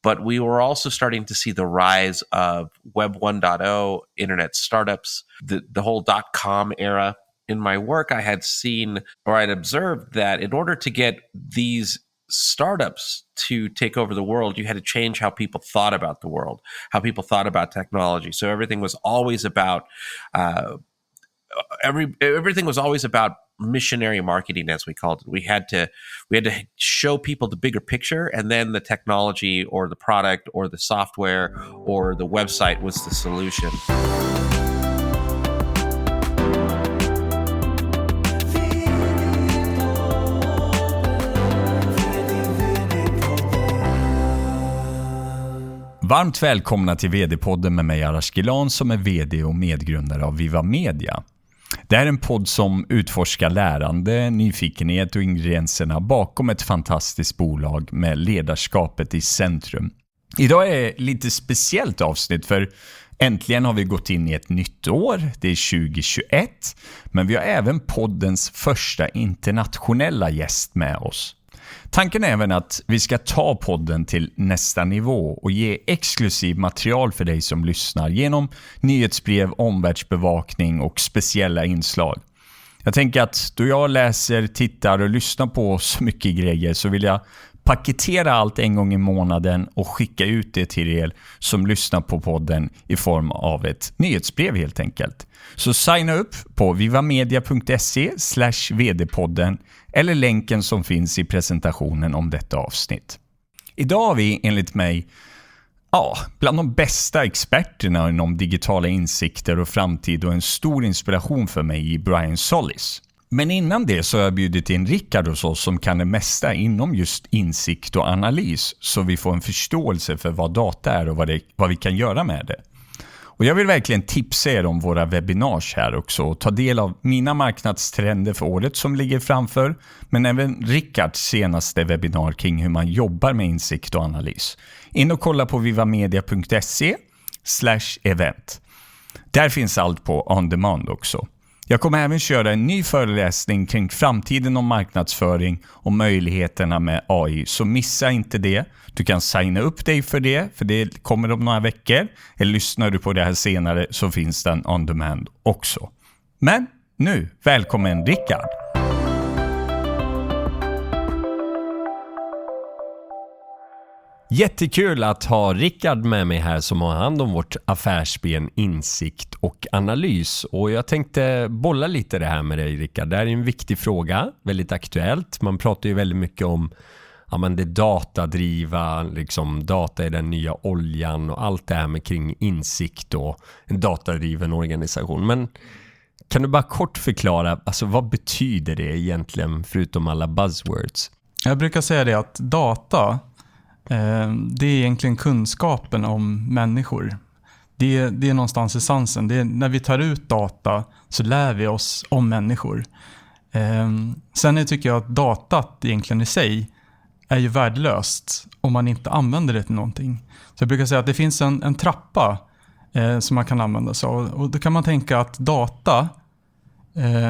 but we were also starting to see the rise of Web 1.0, internet startups, the whole .com era. In my work, I had seen, or I'd observed that in order to get these startups to take over the world, you had to change how people thought about the world, how people thought about technology. So everything was always about everything was always about missionary marketing, as we called it. We had to show people the bigger picture, and then the technology or the product or the software or the website was the solution. Varmt välkomna till VD-podden med mig Arash som är VD och medgrundare av Viva Media. Det här är en podd som utforskar lärande, nyfikenhet och ingredienserna bakom ett fantastiskt bolag med ledarskapet i centrum. Idag är det lite speciellt avsnitt för äntligen har vi gått in i ett nytt år, det är 2021, men vi har även poddens första internationella gäst med oss. Tanken är även att vi ska ta podden till nästa nivå och ge exklusiv material för dig som lyssnar genom nyhetsbrev, omvärldsbevakning och speciella inslag. Jag tänker att då jag läser, tittar och lyssnar på så mycket grejer så vill jag paketera allt en gång i månaden och skicka ut det till er som lyssnar på podden i form av ett nyhetsbrev helt enkelt. Så signa upp på vivamedia.se/vdpodden eller länken som finns i presentationen om detta avsnitt. Idag har vi enligt mig bland de bästa experterna inom digitala insikter och framtid och en stor inspiration för mig i Brian Solis. Men innan det så har jag bjudit in Rickard hos oss som kan det mesta inom just insikt och analys så vi får en förståelse för vad data är och vad vi kan göra med det. Och jag vill verkligen tipsa er om våra webinars här också och ta del av mina marknadstrender för året som ligger framför, men även Rickards senaste webbinar kring hur man jobbar med insikt och analys. In och kolla på vivamedia.se/event. Där finns allt på on demand också. Jag kommer även köra en ny föreläsning kring framtiden om marknadsföring och möjligheterna med AI, så missa inte det. Du kan signa upp dig för det kommer om några veckor. Eller lyssnar du på det här senare så finns den on demand också. Men nu, välkommen Rickard! Jättekul att ha Rickard med mig här som har hand om vårt affärsben insikt och analys. Och jag tänkte bolla lite det här med dig Rickard. Det här är en viktig fråga, väldigt aktuellt. Man pratar ju väldigt mycket om det datadriva, liksom data är den nya oljan och allt det här med kring insikt och en datadriven organisation. Men kan du bara kort förklara, alltså vad betyder det egentligen förutom alla buzzwords? Jag brukar säga det att data, det är egentligen kunskapen om människor. Det är någonstans essensen. När vi tar ut data så lär vi oss om människor. Sen tycker jag att datat egentligen i sig är ju värdelöst om man inte använder det till någonting. Så jag brukar säga att det finns en trappa som man kan använda sig av. Och då kan man tänka att data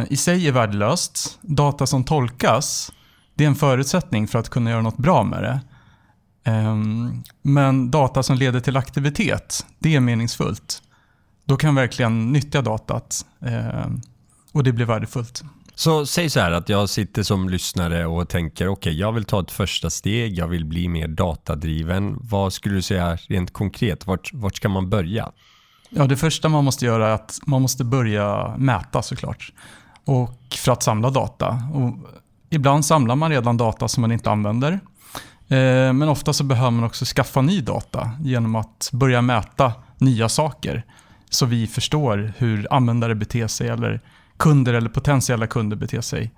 i sig är värdelöst. Data som tolkas, det är en förutsättning för att kunna göra något bra med det. Men data som leder till aktivitet, det är meningsfullt. Då kan verkligen nyttja datat och det blir värdefullt. Så säg så här att jag sitter som lyssnare och tänker okej, jag vill ta ett första steg, jag vill bli mer datadriven. Vad skulle du säga rent konkret? Vart ska man börja? Ja, det första man måste göra är att man måste börja mäta såklart. Och för att samla data. Och ibland samlar man redan data som man inte använder. Men ofta så behöver man också skaffa ny data genom att börja mäta nya saker. Så vi förstår hur användare beter sig eller kunder eller potentiella kunder beter sig.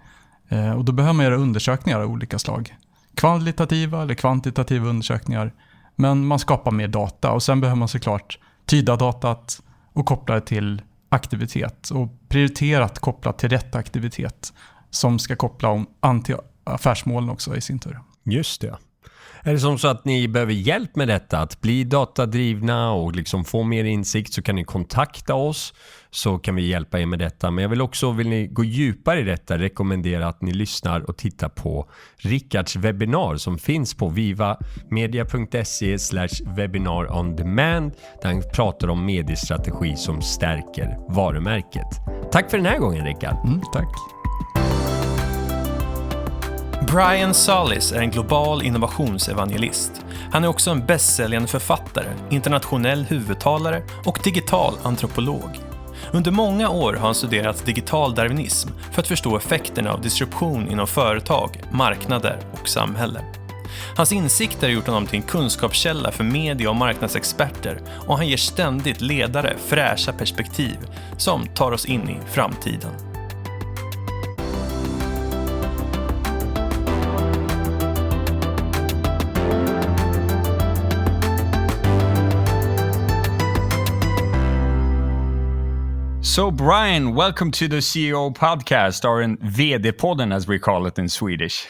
Och då behöver man göra undersökningar av olika slag. Kvalitativa eller kvantitativa undersökningar. Men man skapar mer data och sen behöver man såklart tyda datat och koppla det till aktivitet. Och prioriterat kopplat till rätt aktivitet som ska koppla om till affärsmålen också i sin tur. Just det. Är det som så att ni behöver hjälp med detta, att bli datadrivna och liksom få mer insikt, så kan ni kontakta oss, så kan vi hjälpa er med detta. Men jag vill också, vill ni gå djupare i detta, rekommendera att ni lyssnar och tittar på Rickards webbinar som finns på vivamedia.se/webinar on demand, där han pratar om mediestrategi som stärker varumärket. Tack för den här gången, Rickard. Tack. Brian Solis är en global innovationsevangelist. Han är också en bästsäljande författare, internationell huvudtalare och digital antropolog. Under många år har han studerat digital darwinism för att förstå effekterna av disruption inom företag, marknader och samhällen. Hans insikter har gjort honom till en kunskapskälla för media- och marknadsexperter, och han ger ständigt ledare fräscha perspektiv som tar oss in i framtiden. So Brian, welcome to the CEO podcast, or in VD-podden as we call it in Swedish.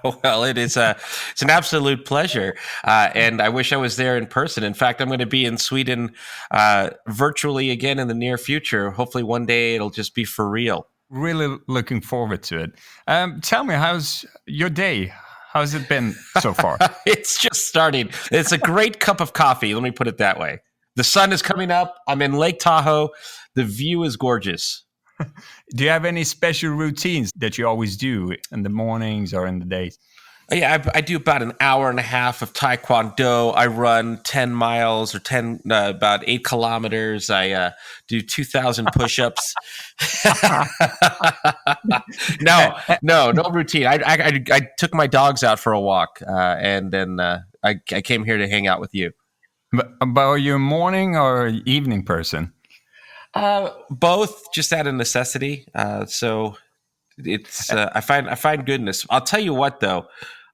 Well, it's an absolute pleasure, and I wish I was there in person. In fact, I'm going to be in Sweden virtually again in the near future. Hopefully one day it'll just be for real. Really looking forward to it. Tell me, how's your day? How's it been so far? It's just starting. It's a great cup of coffee, let me put it that way. The sun is coming up. I'm in Lake Tahoe. The view is gorgeous. Do you have any special routines that you always do in the mornings or in the days? Yeah, I do about an hour and a half of Taekwondo. I run 10 miles or about 8 kilometers. I do 2,000 push-ups. No routine. I took my dogs out for a walk, and then I came here to hang out with you. But are you a morning or evening person? Both, just out of necessity. So it's I find goodness. I'll tell you what, though,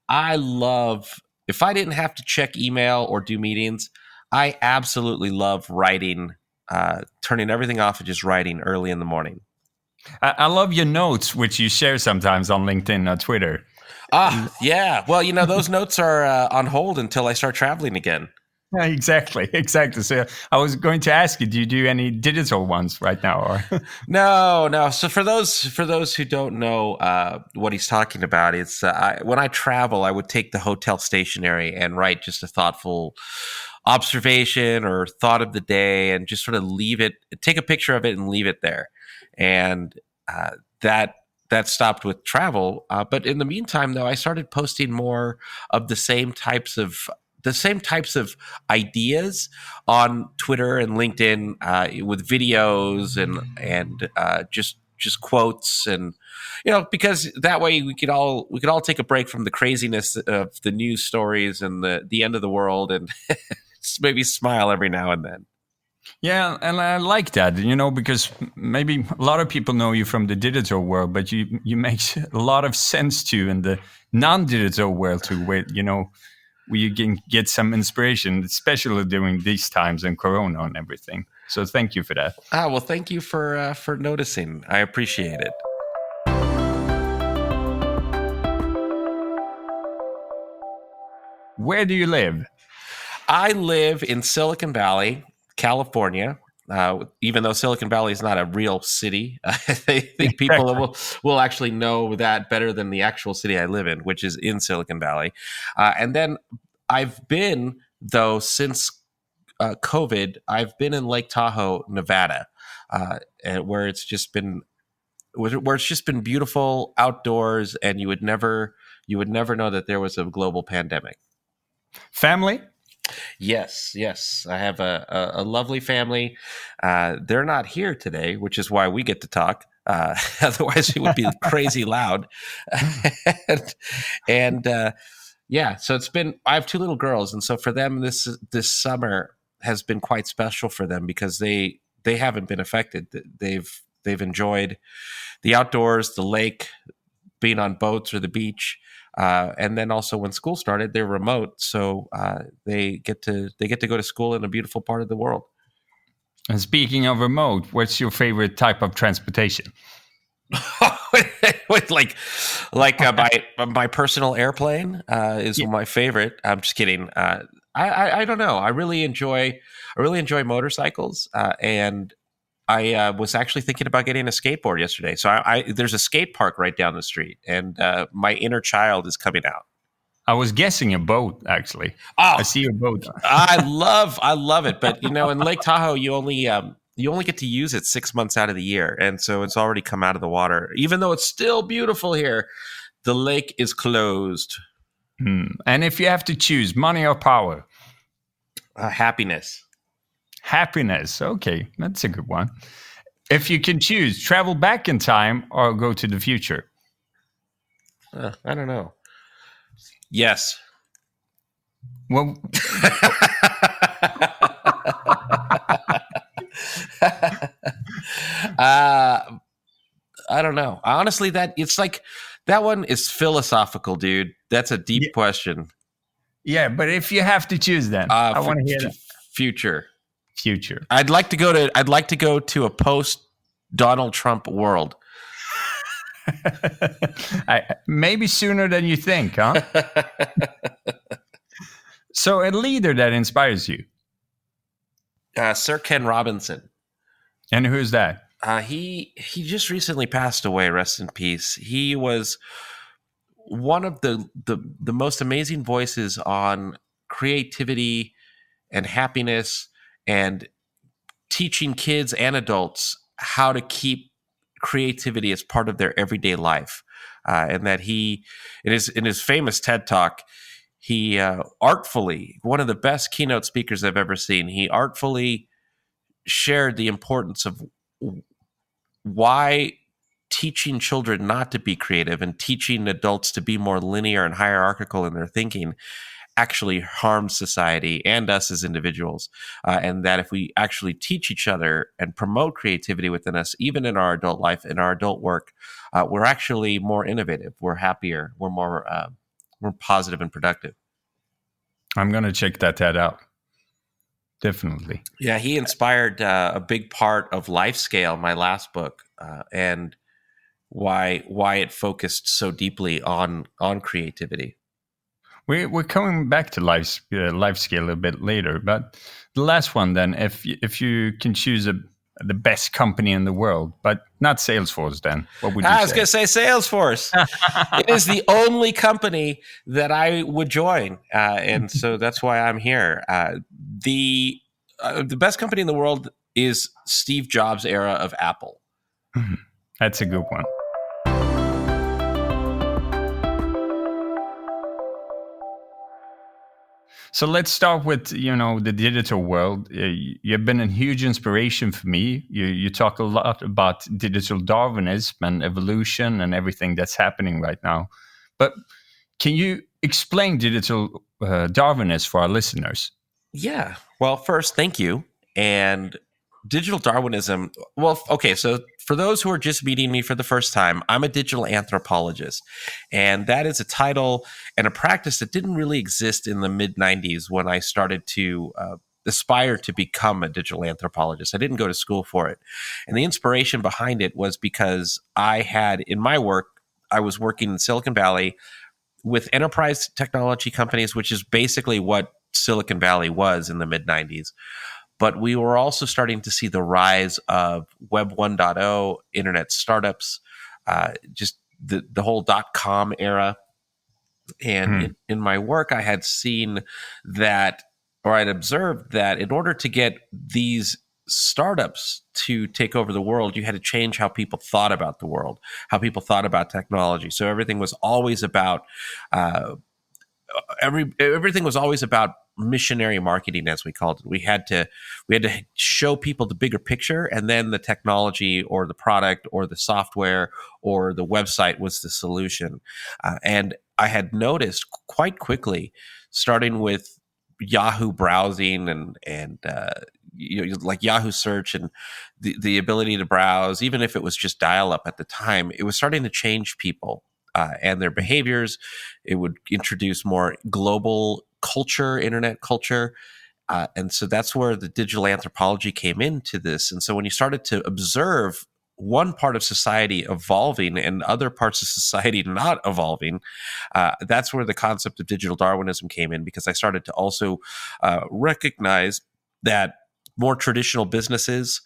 I love, if I didn't have to check email or do meetings, I absolutely love writing, turning everything off and just writing early in the morning. I love your notes, which you share sometimes on LinkedIn or Twitter. Yeah. Well, those notes are on hold until I start traveling again. Yeah, exactly. So I was going to ask you, do you do any digital ones right now? Or? No. So for those who don't know what he's talking about, it's when I travel, I would take the hotel stationery and write just a thoughtful observation or thought of the day, and just sort of leave it, take a picture of it and leave it there. And that stopped with travel. But in the meantime, though, I started posting more of the same types of ideas on Twitter and LinkedIn, with videos and just quotes, and because that way we could all take a break from the craziness of the news stories and the end of the world, and just maybe smile every now and then. Yeah, and I like that, because maybe a lot of people know you from the digital world, but you make a lot of sense too in the non-digital world too, where you can get some inspiration, especially during these times and Corona and everything. So thank you for that. Well, thank you for noticing. I appreciate it. Where do you live? I live in Silicon Valley, California. Even though Silicon Valley is not a real city, I think people will actually know that better than the actual city I live in, which is in Silicon Valley. And then I've been, though, since COVID, I've been in Lake Tahoe, Nevada, where it's just been beautiful outdoors, and you would never know that there was a global pandemic. Family? Yes. I have a lovely family. They're not here today, which is why we get to talk. Otherwise, it would be crazy loud. and so I have 2 little girls, and so for them, this summer has been quite special for them, because they haven't been affected. They've enjoyed the outdoors, the lake, being on boats or the beach. And then also when school started, they're remote, so they get to go to school in a beautiful part of the world. And speaking of remote, what's your favorite type of transportation? my personal airplane is my favorite. I'm just kidding. I don't know. I really enjoy motorcycles, and I was actually thinking about getting a skateboard yesterday. So there's a skate park right down the street, and my inner child is coming out. I was guessing a boat, actually. Oh, I see your boat. I love it, but in Lake Tahoe, you only get to use it 6 months out of the year, and so it's already come out of the water. Even though it's still beautiful here, the lake is closed. And if you have to choose money or power? Happiness. Happiness. Okay, that's a good one. If you can choose, travel back in time or go to the future? I don't know. Yes. Well, I don't know. Honestly, that one is philosophical, dude. That's a deep question. Yeah, but if you have to choose, then I want to hear that. Future. I'd like to go to a post Donald Trump world. Maybe sooner than you think, huh? So a leader that inspires you? Sir Ken Robinson. And who's that? He just recently passed away. Rest in peace. He was one of the most amazing voices on creativity and happiness and teaching kids and adults how to keep creativity as part of their everyday life. And that in his famous TED Talk, he artfully, one of the best keynote speakers I've ever seen, he artfully shared the importance of why teaching children not to be creative and teaching adults to be more linear and hierarchical in their thinking actually harms society and us as individuals. And that if we actually teach each other and promote creativity within us, even in our adult life, in our adult work, we're actually more innovative, we're happier, we're more positive and productive. I'm going to check that TED out. Definitely. Yeah, he inspired a big part of Life Scale, my last book, and why it focused so deeply on creativity. We're coming back to life scale a bit later, but the last one then, if you can choose the best company in the world, but not Salesforce, then what would you say? I was going to say Salesforce. It is the only company that I would join, and so that's why I'm here. The best company in the world is Steve Jobs' era of Apple. That's a good one. So let's start with, the digital world. You've been a huge inspiration for me. You talk a lot about digital Darwinism and evolution and everything that's happening right now. But can you explain digital Darwinism for our listeners? Yeah. Well, first, thank you. And digital Darwinism, well, okay, so for those who are just meeting me for the first time, I'm a digital anthropologist. And that is a title and a practice that didn't really exist in the mid-90s when I started to aspire to become a digital anthropologist. I didn't go to school for it. And the inspiration behind it was because I had, in my work, I was working in Silicon Valley with enterprise technology companies, which is basically what Silicon Valley was in the mid-90s. But we were also starting to see the rise of Web 1.0, internet startups, just the whole .com era. And in my work, I had seen that, or I'd observed that in order to get these startups to take over the world, you had to change how people thought about the world, how people thought about technology. So everything was always about everything was always about missionary marketing, as we called it. We had to show people the bigger picture, and then the technology or the product or the software or the website was the solution. And I had noticed quite quickly, starting with Yahoo browsing and like Yahoo search and the ability to browse, even if it was just dial-up at the time, it was starting to change people and their behaviors. It would introduce more global culture, internet culture. And so that's where the digital anthropology came into this. And so when you started to observe one part of society evolving and other parts of society not evolving, that's where the concept of digital Darwinism came in, because I started to also recognize that more traditional businesses,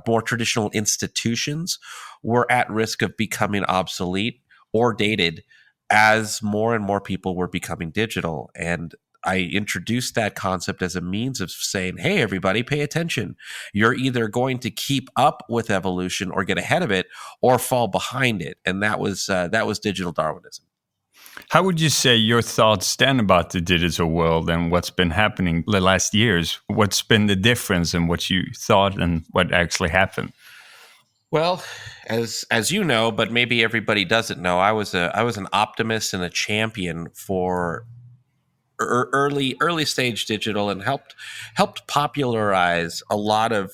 more traditional institutions were at risk of becoming obsolete or dated as more and more people were becoming digital. And I introduced that concept as a means of saying, hey, everybody, pay attention. You're either going to keep up with evolution or get ahead of it or fall behind it. And that was digital Darwinism. How would you say your thoughts then about the digital world and what's been happening the last years? What's been the difference in what you thought and what actually happened? Well, as you know, but maybe everybody doesn't know, I was an optimist and a champion for early stage digital, and helped popularize a lot of,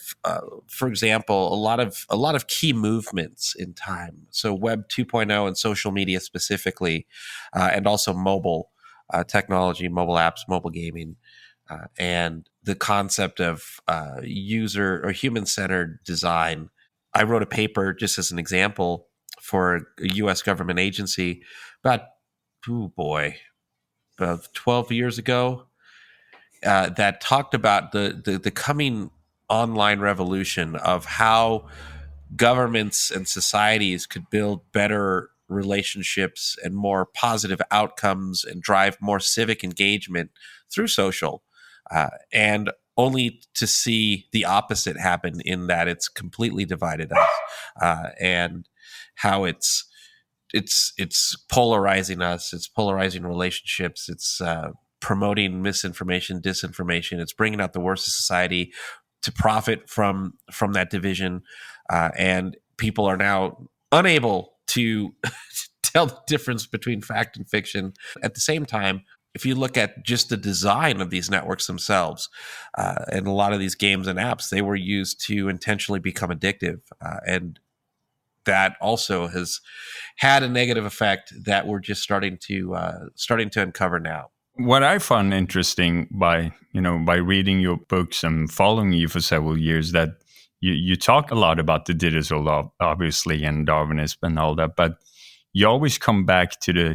for example, a lot of key movements in time. So Web 2.0 and social media specifically, and also mobile technology, mobile apps, mobile gaming, and the concept of user or human centered design. I wrote a paper, just as an example, for a U.S. government agency about 12 years ago, that talked about the coming online revolution of how governments and societies could build better relationships and more positive outcomes and drive more civic engagement through social, and only to see the opposite happen, in that it's completely divided us, and how it's polarizing us. It's polarizing relationships. It's promoting misinformation, disinformation. It's bringing out the worst of society to profit from that division, and people are now unable to tell the difference between fact and fiction. At the same time, if you look at just the design of these networks themselves, and a lot of these games and apps, they were used to intentionally become addictive, and that also has had a negative effect that we're just starting to uncover now. What I found interesting by reading your books and following you for several years, that you talk a lot about the digital, obviously, and Darwinism and all that, but you always come back to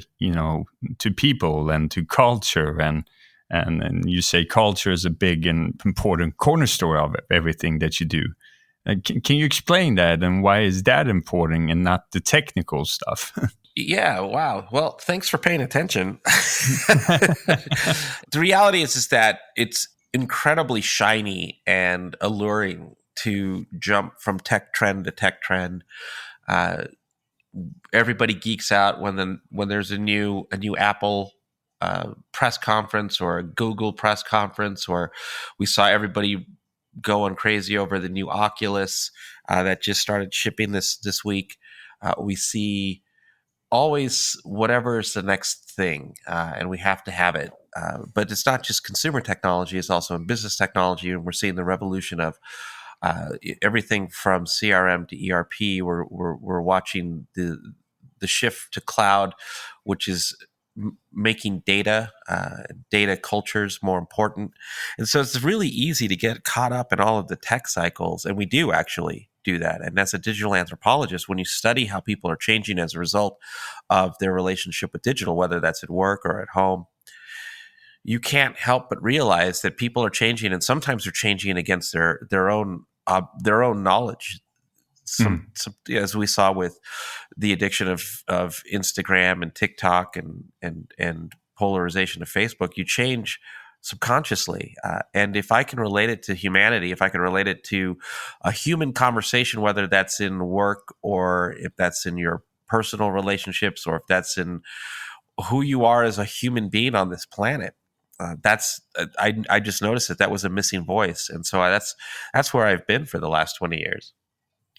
to people and to culture, and you say culture is a big and important cornerstone of everything that you do. Can you explain that, and why is that important and not the technical stuff? Yeah, wow. Well, thanks for paying attention. The reality is that it's incredibly shiny and alluring to jump from tech trend to tech trend. Everybody geeks out when there's a new Apple press conference, or a Google press conference, or we saw everybody going crazy over the new Oculus that just started shipping this week. We see always whatever's the next thing, and we have to have it. But it's not just consumer technology; it's also in business technology, and we're seeing the revolution of everything from CRM to ERP. We're watching the shift to cloud, which is making data cultures more important. And so it's really easy to get caught up in all of the tech cycles, and we do actually do that. And as a digital anthropologist, when you study how people are changing as a result of their relationship with digital, whether that's at work or at home, you can't help but realize that people are changing, and sometimes they're changing against their own knowledge. As we saw with the addiction of Instagram and TikTok and polarization of Facebook, you change subconsciously. And if I can relate it to humanity, if I can relate it to a human conversation, whether that's in work or if that's in your personal relationships, or if that's in who you are as a human being on this planet, I just noticed that was a missing voice. And so that's where I've been for the last 20 years.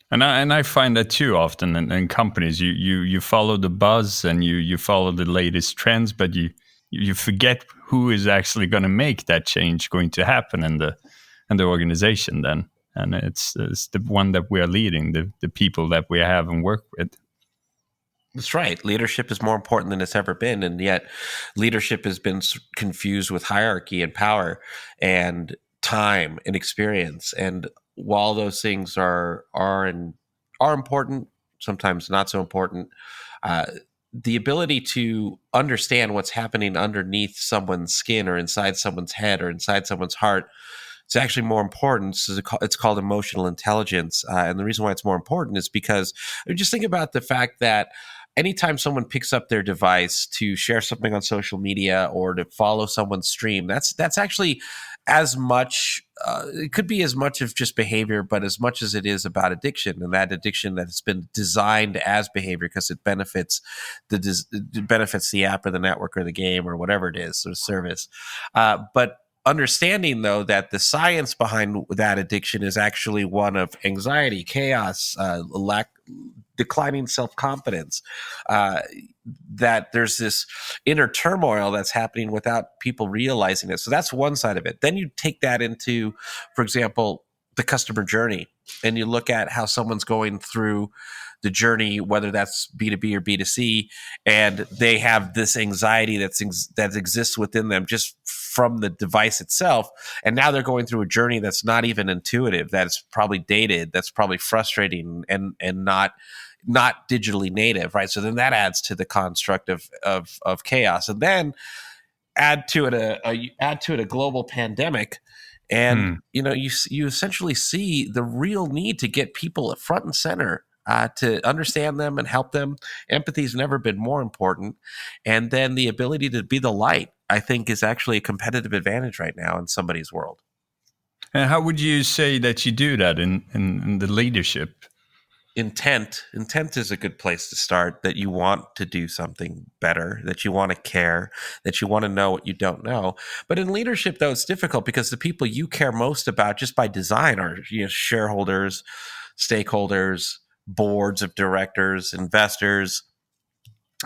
And I find that too often in companies. You follow the buzz and you follow the latest trends, but you forget who is actually going to make that change going to happen in the organization then. And it's the one that we are leading, the people that we have and work with. That's right. Leadership is more important than it's ever been, and yet leadership has been confused with hierarchy and power and time and experience. And while those things are are important, sometimes not so important. The ability to understand what's happening underneath someone's skin or inside someone's head or inside someone's heart, it's actually more important. So it's called emotional intelligence. And the reason why it's more important is because just think about the fact that anytime someone picks up their device to share something on social media or to follow someone's stream, that's actually as much, it could be as much of just behavior, but as much as it is about addiction, and that addiction that has been designed as behavior because it benefits the app or the network or the game or whatever it is, or service. But understanding, though, that the science behind that addiction is actually one of anxiety, chaos, declining self-confidence, that there's this inner turmoil that's happening without people realizing it. So that's one side of it. Then you take that into, for example, the customer journey, and you look at how someone's going through the journey, whether that's B2B or B2C, and they have this anxiety that exists within them just from the device itself. And now they're going through a journey that's not even intuitive, that's probably dated, that's probably frustrating and not digitally native, right? So then that adds to the construct of chaos. And then add to it a global pandemic. And you essentially see the real need to get people at front and center, to understand them and help them. Empathy's never been more important. And then the ability to be the light, I think, is actually a competitive advantage right now in somebody's world. And how would you say that you do that in the leadership? Intent is a good place to start, that you want to do something better, that you want to care, that you want to know what you don't know. But in leadership, though, it's difficult because the people you care most about just by design are shareholders, stakeholders, boards of directors, investors.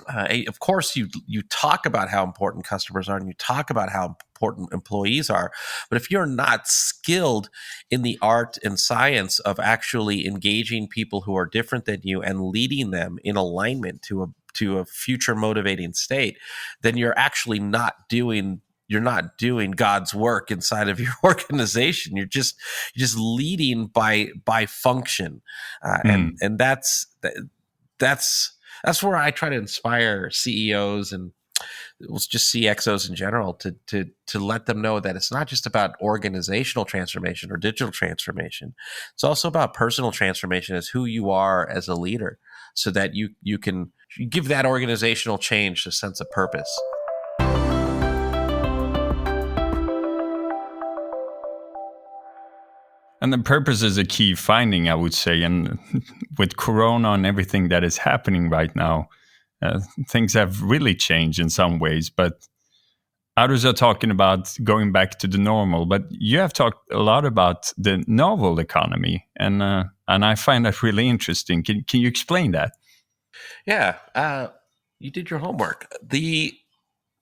Of course, you talk about how important customers are, and you talk about how important employees are. But if you're not skilled in the art and science of actually engaging people who are different than you and leading them in alignment to a future motivating state, then you're actually not doing God's work inside of your organization. You're just leading by function, and that's where I try to inspire CEOs and just CXOs in general to let them know that it's not just about organizational transformation or digital transformation. It's also about personal transformation as who you are as a leader, so that you can give that organizational change a sense of purpose. And the purpose is a key finding, I would say. And with Corona and everything that is happening right now, things have really changed in some ways. But others are talking about going back to the normal. But you have talked a lot about the novel economy, and I find that really interesting. Can you explain that? Yeah, you did your homework.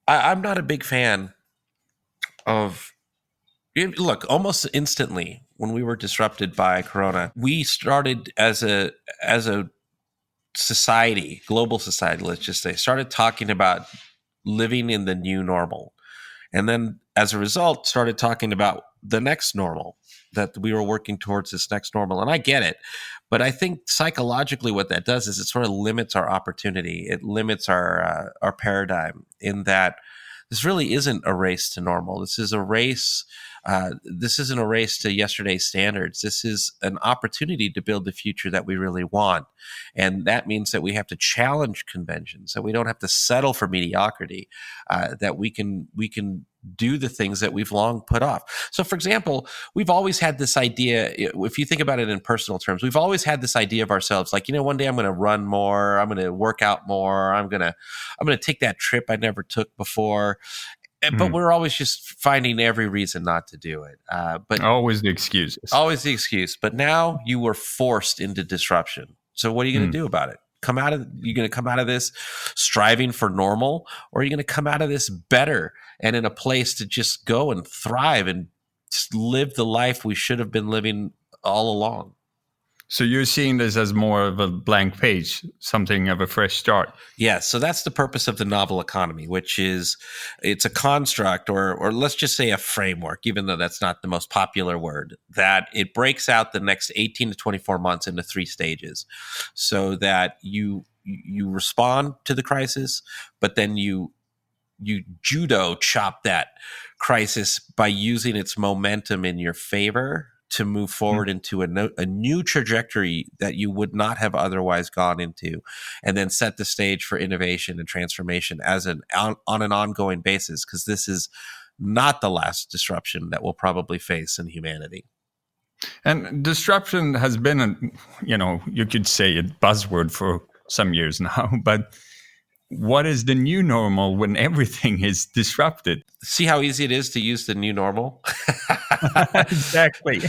I'm not a big fan of. Look, almost instantly when we were disrupted by Corona, we started as a society, global society, let's just say, started talking about living in the new normal. And then as a result, started talking about the next normal, that we were working towards this next normal. And I get it. But I think psychologically what that does is it sort of limits our opportunity. It limits our paradigm, in that this really isn't a race to normal. This is a race. This isn't a race to yesterday's standards. This is an opportunity to build the future that we really want. And that means that we have to challenge conventions, that we don't have to settle for mediocrity, that we can do the things that we've long put off. So, for example, we've always had this idea, if you think about it in personal terms, we've always had this idea of ourselves, like, one day I'm going to run more, I'm going to work out more, I'm going to take that trip I never took before. But we're always just finding every reason not to do it. But always the excuses. Always the excuse. But now you were forced into disruption. So what are you going to do about it? You're going to come out of this striving for normal, or are you going to come out of this better and in a place to just go and thrive and just live the life we should have been living all along? So you're seeing this as more of a blank page, something of a fresh start. Yeah, so that's the purpose of the novel economy, which is it's a construct or let's just say a framework, even though that's not the most popular word, that it breaks out the next 18 to 24 months into 3 stages so that you respond to the crisis, but then you judo chop that crisis by using its momentum in your favor to move forward into a new trajectory that you would not have otherwise gone into, and then set the stage for innovation and transformation as on an ongoing basis, because this is not the last disruption that we'll probably face in humanity. And disruption has been, you could say a buzzword for some years now, but what is the new normal when everything is disrupted? See how easy it is to use the new normal? Exactly.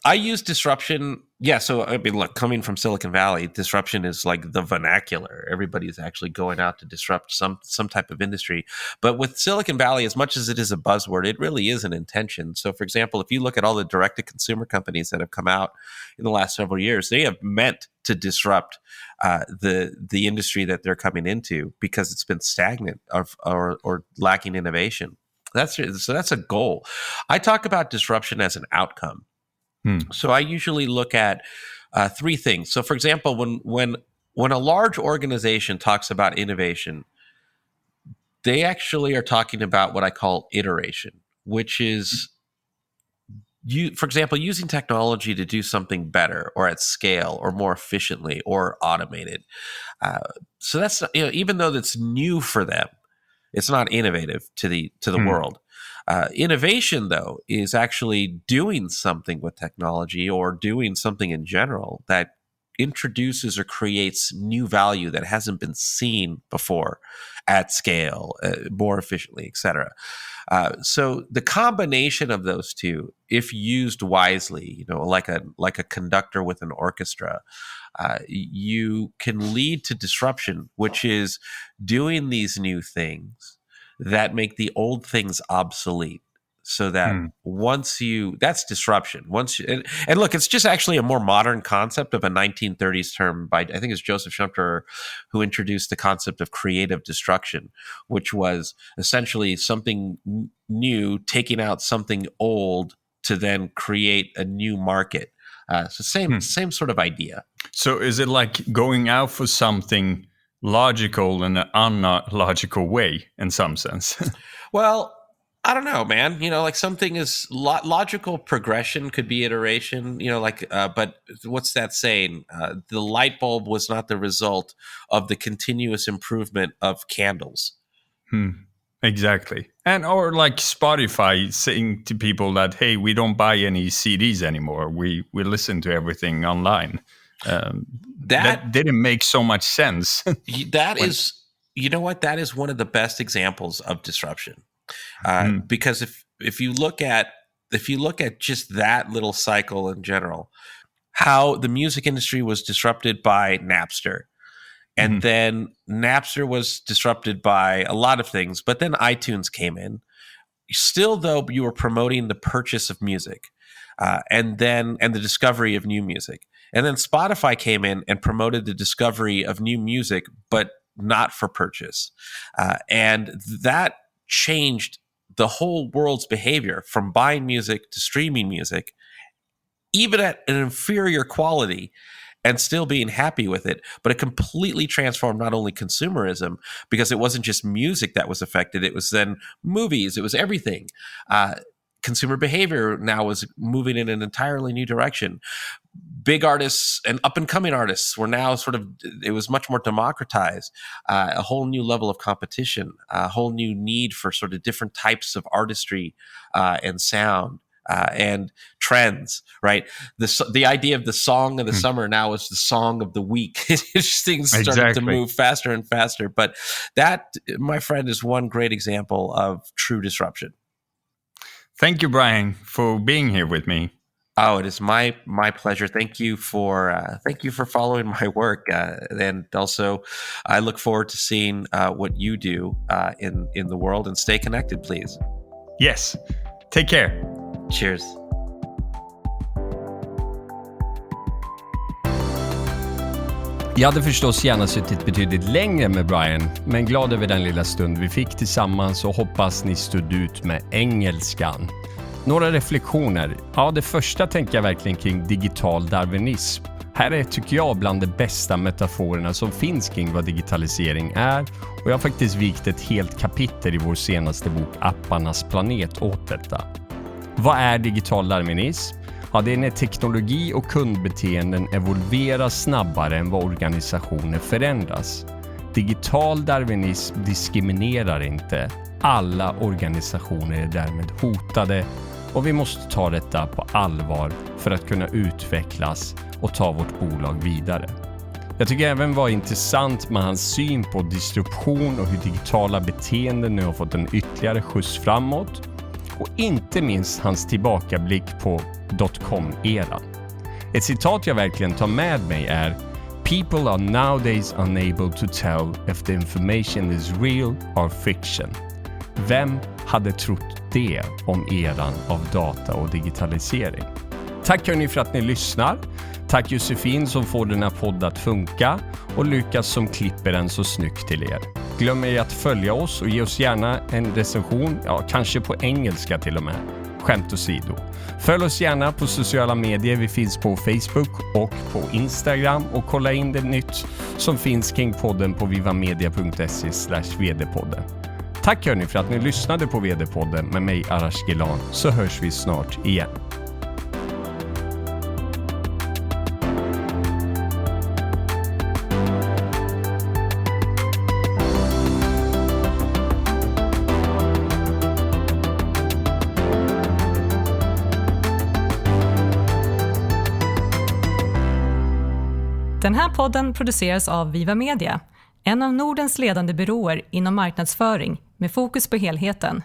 I use disruption. Yeah. So, I mean, look, coming from Silicon Valley, disruption is like the vernacular. Everybody's actually going out to disrupt some type of industry. But with Silicon Valley, as much as it is a buzzword, it really is an intention. So, for example, if you look at all the direct-to-consumer companies that have come out in the last several years, they have meant to disrupt the industry that they're coming into because it's been stagnant or lacking innovation. So that's a goal. I talk about disruption as an outcome. So I usually look at 3 things. So, for example, when a large organization talks about innovation, they actually are talking about what I call iteration, which is, for example, using technology to do something better or at scale or more efficiently or automated. So that's, even though that's new for them, it's not innovative to the world. Innovation, though, is actually doing something with technology or doing something in general that introduces or creates new value that hasn't been seen before at scale, more efficiently, etc. So the combination of those two, if used wisely, like a conductor with an orchestra, you can lead to disruption, which is doing these new things that make the old things obsolete. So that that's disruption. And look, it's just actually a more modern concept of a 1930s term by, I think it's Joseph Schumpeter, who introduced the concept of creative destruction, which was essentially something new, taking out something old to then create a new market. So same sort of idea. So is it like going out for something logical in an unlogical way in some sense? Well, I don't know, man. Like something is logical progression could be iteration, but what's that saying? The light bulb was not the result of the continuous improvement of candles. Exactly. And or like Spotify saying to people that, hey, we don't buy any CDs anymore. We listen to everything online. That didn't make so much sense. That is one of the best examples of disruption, because if you look at just that little cycle in general, how the music industry was disrupted by Napster, and then Napster was disrupted by a lot of things, but then iTunes came in. Still, though, you were promoting the purchase of music, and the discovery of new music. And then Spotify came in and promoted the discovery of new music, but not for purchase. And that changed the whole world's behavior from buying music to streaming music, even at an inferior quality, and still being happy with it. But it completely transformed not only consumerism, because it wasn't just music that was affected, it was then movies, it was everything. Consumer behavior now was moving in an entirely new direction. Big artists and up-and-coming artists were now it was much more democratized, a whole new level of competition, a whole new need for sort of different types of artistry and sound and trends, right? The idea of the song of the summer now is the song of the week. Things started to move faster and faster. But that, my friend, is one great example of true disruption. Thank you, Brian, for being here with me. Oh, it is my pleasure. Thank you for following my work, and also I look forward to seeing what you do in the world. And stay connected, please. Yes. Take care. Cheers. Jag hade förstås gärna suttit betydligt längre med Brian, men glad över den lilla stund vi fick tillsammans och hoppas ni stod ut med engelskan. Några reflektioner. Ja, det första tänker jag verkligen kring digital darwinism. Här är, tycker jag, bland de bästa metaforerna som finns kring vad digitalisering är, och jag har faktiskt vikt ett helt kapitel i vår senaste bok Apparnas planet åt detta. Vad är digital darwinism? Ja, det är när teknologi och kundbeteenden evolveras snabbare än vad organisationer förändras. Digital darwinism diskriminerar inte. Alla organisationer är därmed hotade, och vi måste ta detta på allvar för att kunna utvecklas och ta vårt bolag vidare. Jag tycker även var intressant med hans syn på disruption och hur digitala beteenden nu har fått en ytterligare skjuts framåt. Och inte minst hans tillbakablick på .com-eran. Ett citat jag verkligen tar med mig är: "People are nowadays unable to tell if the information is real or fiction." Vem hade trott det om eran av data och digitalisering? Tack hörni för att ni lyssnar. Tack Josefin som får den här podden att funka, och Lukas som klipper den så snyggt till er. Glöm ej att följa oss och ge oss gärna en recension, kanske på engelska till och med. Skämt åsido. Följ oss gärna på sociala medier. Vi finns på Facebook och på Instagram, och kolla in det nytt som finns kring podden på vivamedia.se/VD-podden. Tack hörni för att ni lyssnade på VD-podden med mig Arash Gilan, så hörs vi snart igen. Den här podden produceras av Viva Media, en av Nordens ledande byråer inom marknadsföring med fokus på helheten.